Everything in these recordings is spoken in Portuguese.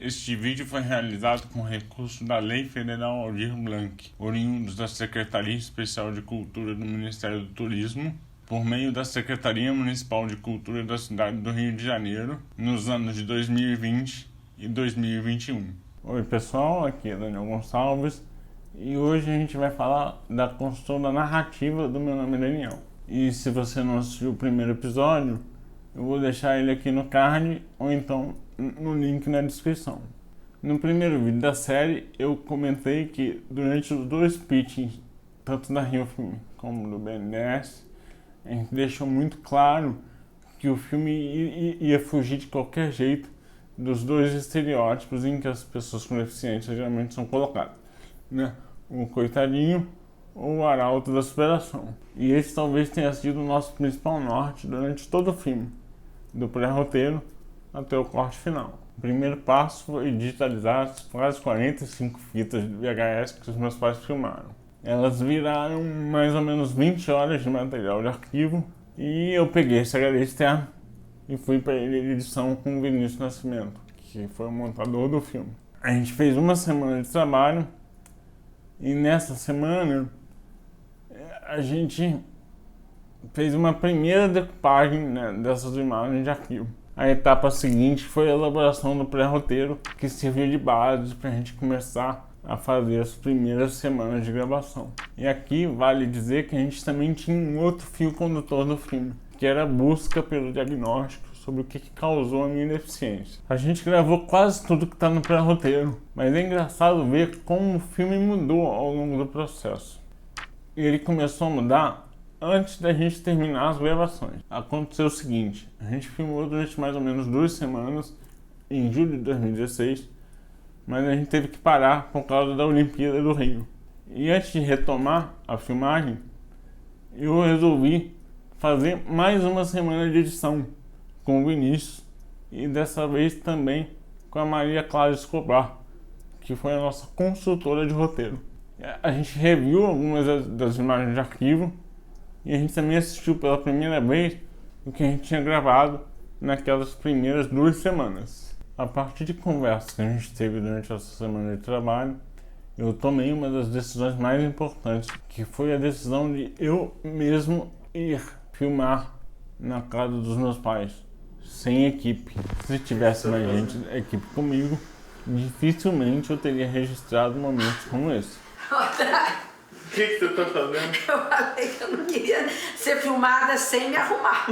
Este vídeo foi realizado com recurso da Lei Federal Aldir Blanc, oriundos da Secretaria Especial de Cultura do Ministério do Turismo, por meio da Secretaria Municipal de Cultura da cidade do Rio de Janeiro, nos anos de 2020 e 2021. Oi pessoal, aqui é Daniel Gonçalves e hoje a gente vai falar da construção da narrativa do Meu Nome é Daniel. E se você não assistiu o primeiro episódio, eu vou deixar ele aqui no card ou então no link na descrição. No primeiro vídeo da série, eu comentei que durante os dois pitchings, tanto da Rio Film como do BNDES, a gente deixou muito claro que o filme ia fugir de qualquer jeito dos dois estereótipos em que as pessoas com deficiência geralmente são colocadas, né? O coitadinho ou o arauto da superação. E esse talvez tenha sido o nosso principal norte durante todo o filme, do pré-roteiro até o corte final. O primeiro passo foi digitalizar as quase 45 fitas de VHS que os meus pais filmaram. Elas viraram mais ou menos 20 horas de material de arquivo e eu peguei esse HD externo e fui para ele em edição com o Vinícius Nascimento, que foi o montador do filme. A gente fez uma semana de trabalho e nessa semana a gente fez uma primeira decupagem, né, dessas imagens de arquivo. A etapa seguinte foi a elaboração do pré-roteiro, que serviu de base para a gente começar a fazer as primeiras semanas de gravação. E aqui vale dizer que a gente também tinha um outro fio condutor do filme, que era a busca pelo diagnóstico sobre o que causou a minha deficiência. A gente gravou quase tudo que está no pré-roteiro, mas é engraçado ver como o filme mudou ao longo do processo. Ele começou a mudar antes da gente terminar as gravações. Aconteceu o seguinte: a gente filmou durante mais ou menos 2 semanas, em julho de 2016, mas a gente teve que parar por causa da Olimpíada do Rio. E antes de retomar a filmagem, eu resolvi fazer mais uma semana de edição com o Vinícius e dessa vez também com a Maria Clara Escobar, que foi a nossa consultora de roteiro. A gente reviu algumas das imagens de arquivo e a gente também assistiu pela primeira vez o que a gente tinha gravado naquelas primeiras 2 semanas. A partir de conversas que a gente teve durante essa semana de trabalho, eu tomei uma das decisões mais importantes, que foi a decisão de eu mesmo ir filmar na casa dos meus pais, sem equipe. Se tivesse mais gente, equipe comigo, dificilmente eu teria registrado momentos como esse. O que você tá fazendo? Eu falei que eu não queria ser filmada sem me arrumar.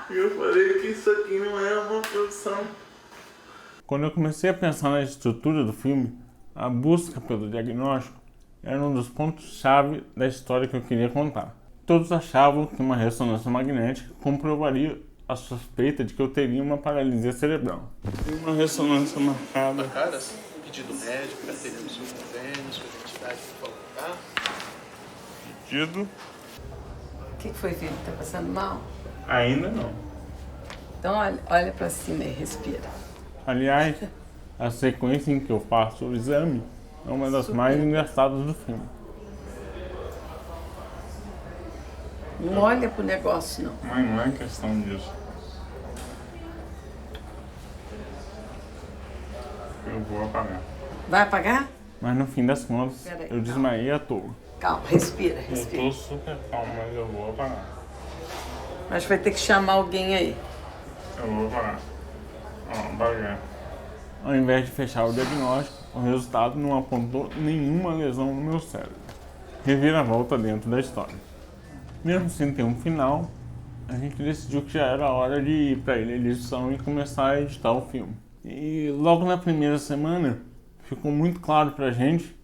Eu falei que isso aqui não é uma produção. Quando eu comecei a pensar na estrutura do filme, a busca pelo diagnóstico era um dos pontos-chave da história que eu queria contar. Todos achavam que uma ressonância magnética comprovaria a suspeita de que eu teria uma paralisia cerebral. Uma ressonância marcada. Pedido médico, carteira do seu convênio, sua identidade, por favor, tá? Pedido? O que foi, filho? Tá passando mal? Ainda não. Então olha pra cima e respira. Aliás, a sequência em que eu faço o exame é uma das mais engraçadas do filme. Não olha pro negócio, não. Mas não é questão disso. Eu vou apagar. Vai apagar? Mas no fim das contas, Peraí, eu desmaiei à toa. Calma, respira, Eu respira. tô super calmo, mas eu vou apagar. Mas vai ter que chamar alguém aí. Eu vou apagar. Ó, apaguei. Ao invés de fechar o diagnóstico, o resultado não apontou nenhuma lesão no meu cérebro. Reviravolta dentro da história. Mesmo sem ter um final, a gente decidiu que já era hora de ir para a edição e começar a editar o filme. E logo na primeira semana, ficou muito claro pra gente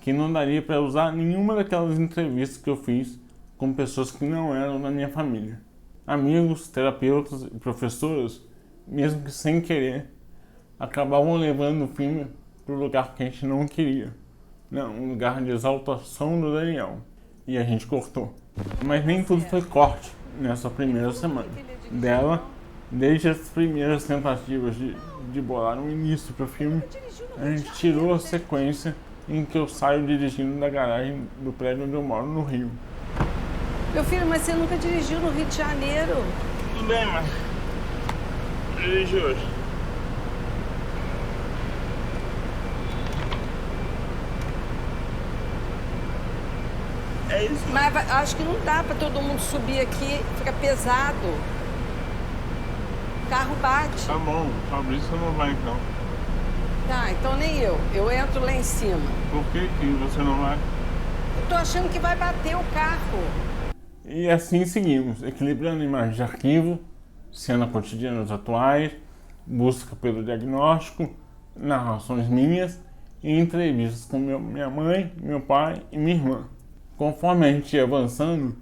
que não daria para usar nenhuma daquelas entrevistas que eu fiz com pessoas que não eram da minha família. Amigos, terapeutas e professores, mesmo que sem querer, acabavam levando o filme para o lugar que a gente não queria. Não, um lugar de exaltação do Daniel. E a gente cortou. Mas nem tudo foi corte nessa primeira semana. Dela, desde as primeiras tentativas de bolar um início para o filme, a gente tirou a sequência em que eu saio dirigindo da garagem do prédio onde eu moro, no Rio. Meu filho, mas você nunca dirigiu no Rio de Janeiro. Tudo bem, mas dirigi hoje. isso. Mas acho que não dá pra todo mundo subir aqui, fica pesado. O carro bate. Tá bom, Fabrício não vai então. Tá, então nem eu. Eu entro lá em cima. Por que você não vai? Eu tô achando que vai bater o carro. E assim seguimos, equilibrando imagens de arquivo, cena cotidianas atuais, busca pelo diagnóstico, narrações minhas e entrevistas com minha mãe, meu pai e minha irmã. Conforme a gente ia avançando,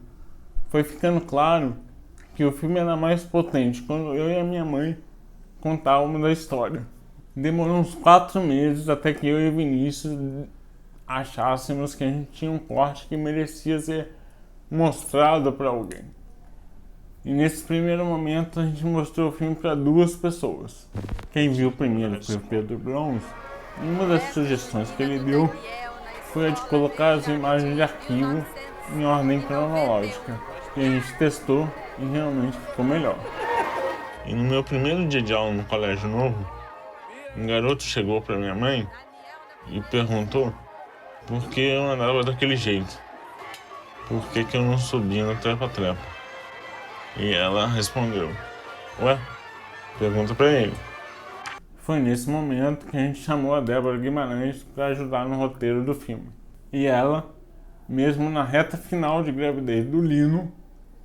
foi ficando claro que o filme era mais potente quando eu e a minha mãe contávamos da história. Demorou uns 4 meses até que eu e Vinícius achássemos que a gente tinha um corte que merecia ser mostrado para alguém. E nesse primeiro momento a gente mostrou o filme para 2 pessoas. Quem viu primeiro foi o Pedro Brons. E uma das sugestões que ele deu foi a de colocar as imagens de arquivo em ordem cronológica. E a gente testou e realmente ficou melhor. E no meu primeiro dia de aula no colégio novo, um garoto chegou para minha mãe e perguntou por que eu andava daquele jeito. Por que eu não subia no trepa-trepa? E ela respondeu: ué, pergunta pra ele. Foi nesse momento que a gente chamou a Débora Guimarães para ajudar no roteiro do filme. E ela, mesmo na reta final de gravidez do Lino,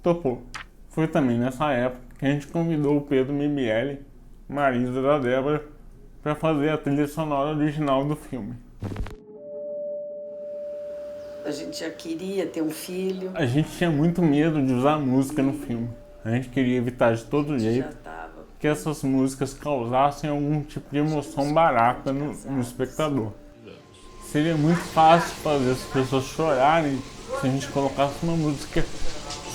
topou. Foi também nessa época que a gente convidou o Pedro Mibielli, marido da Débora, para fazer a trilha sonora original do filme. A gente já queria ter um filho. A gente tinha muito medo de usar música no filme. A gente queria evitar de todo jeito que essas músicas causassem algum tipo de emoção barata no espectador. Seria muito fácil fazer as pessoas chorarem se a gente colocasse uma música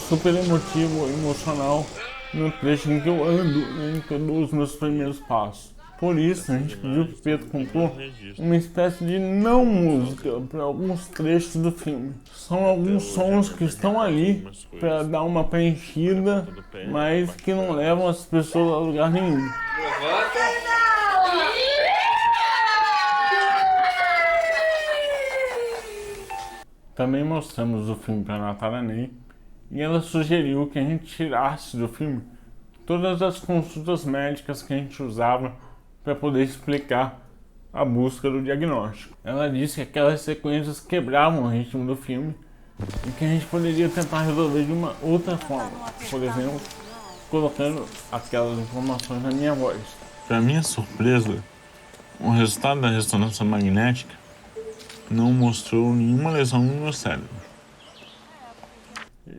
super emotiva ou emocional no trecho em que eu ando, em que eu dou os meus primeiros passos. Por isso, a gente pediu para o Pedro compor uma espécie de não música para alguns trechos do filme. São alguns sons que estão ali para dar uma preenchida, mas que não levam as pessoas a lugar nenhum. Também mostramos o filme para a Natália Ney e ela sugeriu que a gente tirasse do filme todas as consultas médicas que a gente usava para poder explicar a busca do diagnóstico. Ela disse que aquelas sequências quebravam o ritmo do filme e que a gente poderia tentar resolver de uma outra forma, por exemplo, colocando aquelas informações na minha voz. Para minha surpresa, o resultado da ressonância magnética não mostrou nenhuma lesão no meu cérebro.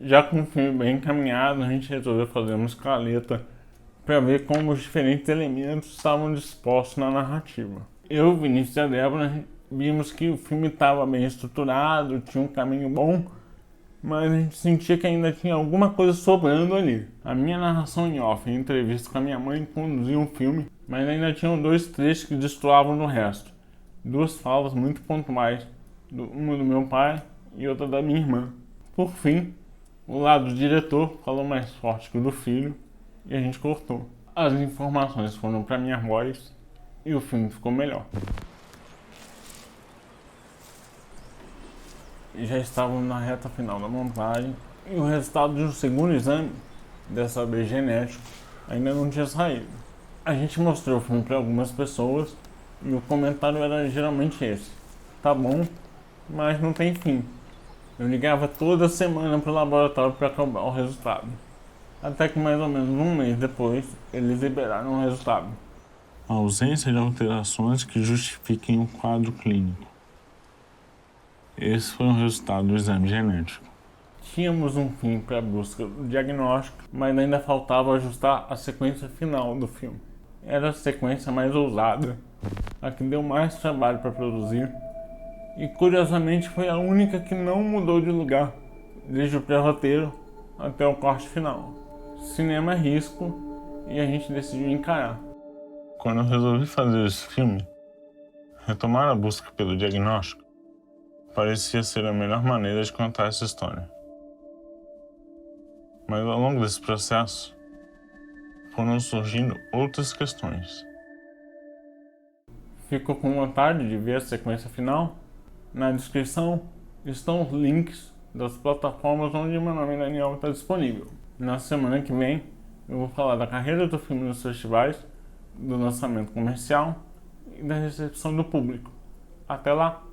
Já com o filme bem encaminhado, a gente resolveu fazer uma escaleta para ver como os diferentes elementos estavam dispostos na narrativa. Eu, Vinícius e a Débora vimos que o filme estava bem estruturado, tinha um caminho bom, mas a gente sentia que ainda tinha alguma coisa sobrando ali. A minha narração em off, em entrevista com a minha mãe, conduzia um filme, mas ainda tinham 2 trechos que destoavam do resto. 2 falas muito pontuais, uma do meu pai e outra da minha irmã. Por fim, o lado do diretor falou mais forte que o do filho, e a gente cortou. As informações foram para minha voz e o filme ficou melhor. E já estávamos na reta final da montagem e o resultado de um segundo exame, dessa vez genético, ainda não tinha saído. A gente mostrou o filme para algumas pessoas e o comentário era geralmente esse: tá bom, mas não tem fim. Eu ligava toda semana para o laboratório para cobrar o resultado. Até que mais ou menos um mês depois, eles liberaram o resultado. A ausência de alterações que justifiquem o quadro clínico. Esse foi o resultado do exame genético. Tínhamos um fim para a busca do diagnóstico, mas ainda faltava ajustar a sequência final do filme. Era a sequência mais ousada, a que deu mais trabalho para produzir, e curiosamente foi a única que não mudou de lugar, desde o pré-roteiro até o corte final. Cinema é risco e a gente decidiu encarar. Quando eu resolvi fazer esse filme, retomar a busca pelo diagnóstico parecia ser a melhor maneira de contar essa história. Mas ao longo desse processo, foram surgindo outras questões. Ficou com vontade de ver a sequência final? Na descrição estão os links das plataformas onde meu nome Daniel está disponível. Na semana que vem eu vou falar da carreira do filme nos festivais, do lançamento comercial e da recepção do público. Até lá!